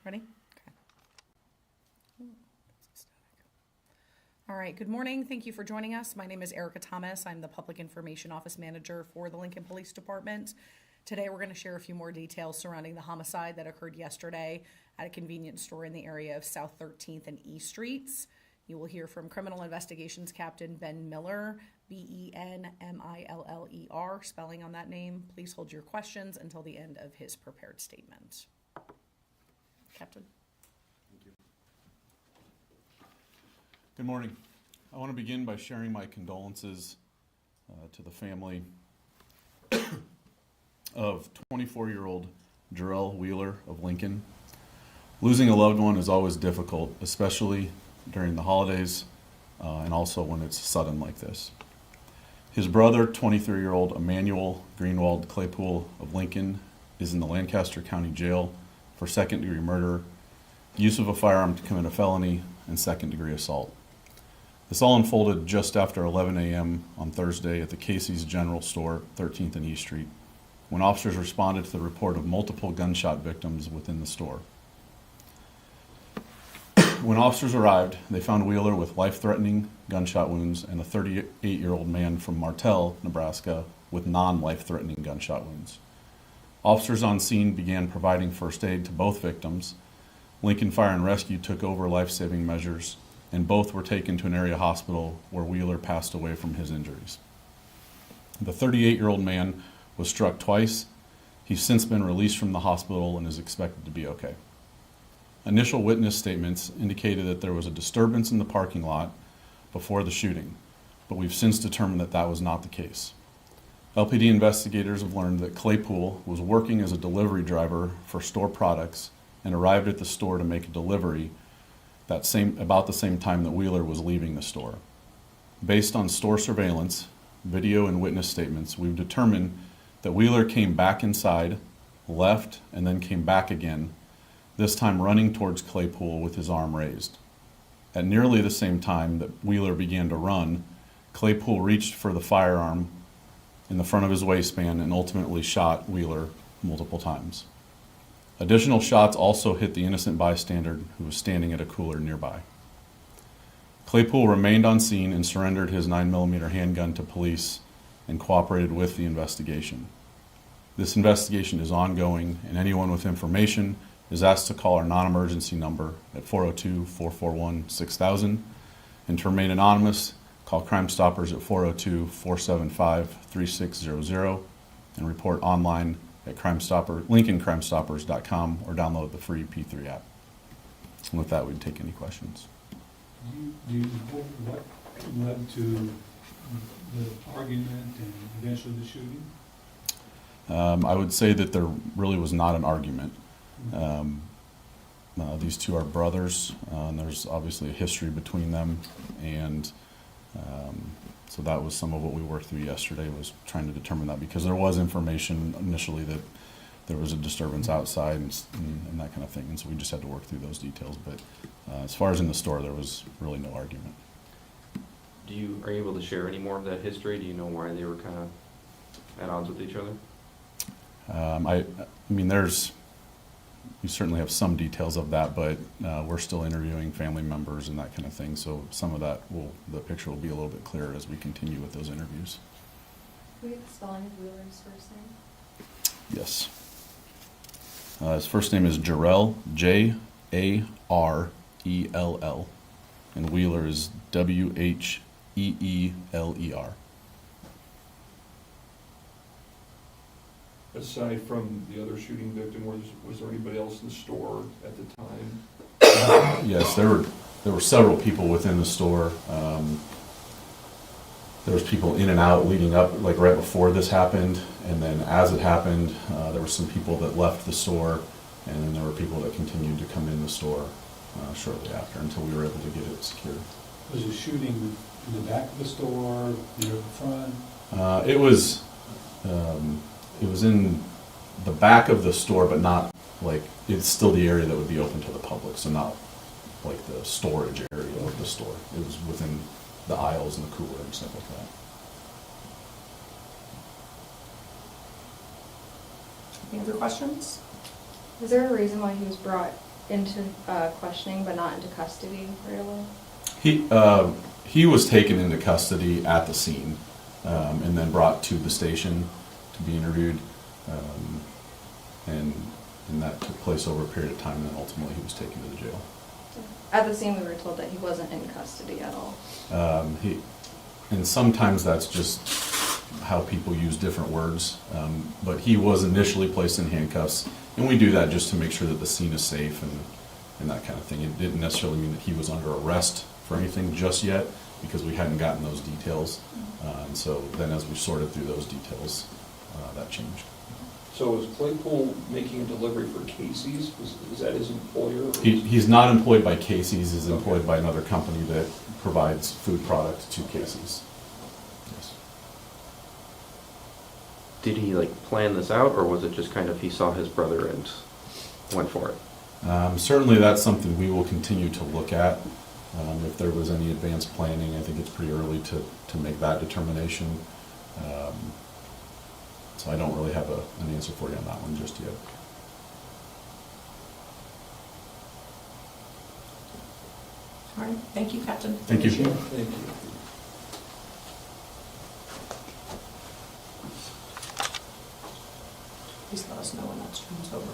Ready? Okay. All right, good morning. Thank you for joining us. My name is Erica Thomas. I'm the Public Information Office Manager for the Lincoln Police Department. Today, we're going to share a few more details surrounding the homicide that occurred yesterday at a convenience store in the area of South 13th and E Streets. You will hear from Criminal Investigations Captain Ben Miller, Benmiller, spelling on that name. Please hold your questions until the end of his prepared statement. Captain. Thank you. Good morning. I want to begin by sharing my condolences to the family of 24-year-old Jarrell Wheeler of Lincoln. Losing a loved one is always difficult, especially during the holidays and also when it's sudden like this. His brother, 23-year-old Emmanuel Greenwald Claypool of Lincoln, is in the Lancaster County Jail for second-degree murder, use of a firearm to commit a felony, and second-degree assault. This all unfolded just after 11 a.m. on Thursday at the Casey's General Store, 13th and E Street, when officers responded to the report of multiple gunshot victims within the store. When officers arrived, they found Wheeler with life-threatening gunshot wounds and a 38-year-old man from Martell, Nebraska, with non-life-threatening gunshot wounds. Officers on scene began providing first aid to both victims. Lincoln Fire and Rescue took over life-saving measures, and both were taken to an area hospital where Wheeler passed away from his injuries. The 38-year-old man was struck twice. He's since been released from the hospital and is expected to be okay. Initial witness statements indicated that there was a disturbance in the parking lot before the shooting, but we've since determined that that was not the case. LPD investigators have learned that Claypool was working as a delivery driver for store products and arrived at the store to make a delivery about the same time that Wheeler was leaving the store. Based on store surveillance, video, and witness statements, we've determined that Wheeler came back inside, left, and then came back again, this time running towards Claypool with his arm raised. At nearly the same time that Wheeler began to run, Claypool reached for the firearm in the front of his waistband and ultimately shot Wheeler multiple times. Additional shots also hit the innocent bystander who was standing at a cooler nearby. Claypool remained on scene and surrendered his 9mm handgun to police and cooperated with the investigation. This investigation is ongoing, and anyone with information is asked to call our non-emergency number at 402-441-6000, and to remain anonymous, call Crime Stoppers at 402-475-3600 and report online at LincolnCrimeStoppers.com or download the free P3 app. And with that, we'd take any questions. What led to the argument and eventually the shooting? I would say that there really was not an argument. These two are brothers, and there's obviously a history between them, and so that was some of what we worked through yesterday, was trying to determine that, because there was information initially that there was a disturbance outside and that kind of thing, and so we just had to work through those details. But as far as in the store, there was really no argument. Are you able to share any more of that history? Do you know why they were kind of at odds with each other? I mean, we certainly have some details of that, but we're still interviewing family members and that kind of thing, so some of that the picture will be a little bit clearer as we continue with those interviews. Can we get the spelling of Wheeler's first name? Yes. His first name is Jarrell, Jarrell, and Wheeler is Wheeler. Aside from the other shooting victim, was there anybody else in the store at the time? Yes, there were several people within the store. There was people in and out leading up, like right before this happened, and then as it happened, there were some people that left the store, and then there were people that continued to come in the store shortly after until we were able to get it secured. Was the shooting in the back of the store, near the front? It was in the back of the store, but not like, it's still the area that would be open to the public, so not like the storage area of the store. It was within the aisles and the cooler and stuff like that. Any other questions? Is there a reason why he was brought into questioning, but not into custody, really? He was taken into custody at the scene, and then brought to the station to be interviewed. And that took place over a period of time, and then ultimately he was taken to the jail. At the scene, we were told that he wasn't in custody at all. And sometimes that's just how people use different words. But he was initially placed in handcuffs, and we do that just to make sure that the scene is safe and that kind of thing. It didn't necessarily mean that he was under arrest for anything just yet, because we hadn't gotten those details. And so then as we sorted through those details, that changed. So is Claypool making a delivery for Casey's? Is that his employer? or He's not employed by Casey's, he's employed by another company that provides food products to Casey's. Yes. Did he like plan this out, or was it just kind of he saw his brother and went for it? Certainly that's something we will continue to look at. If there was any advanced planning, I think it's pretty early to make that determination. So I don't really have an answer for you on that one just yet. All right, thank you, Captain. Thank you. Thank you. Please let us know when that turns over.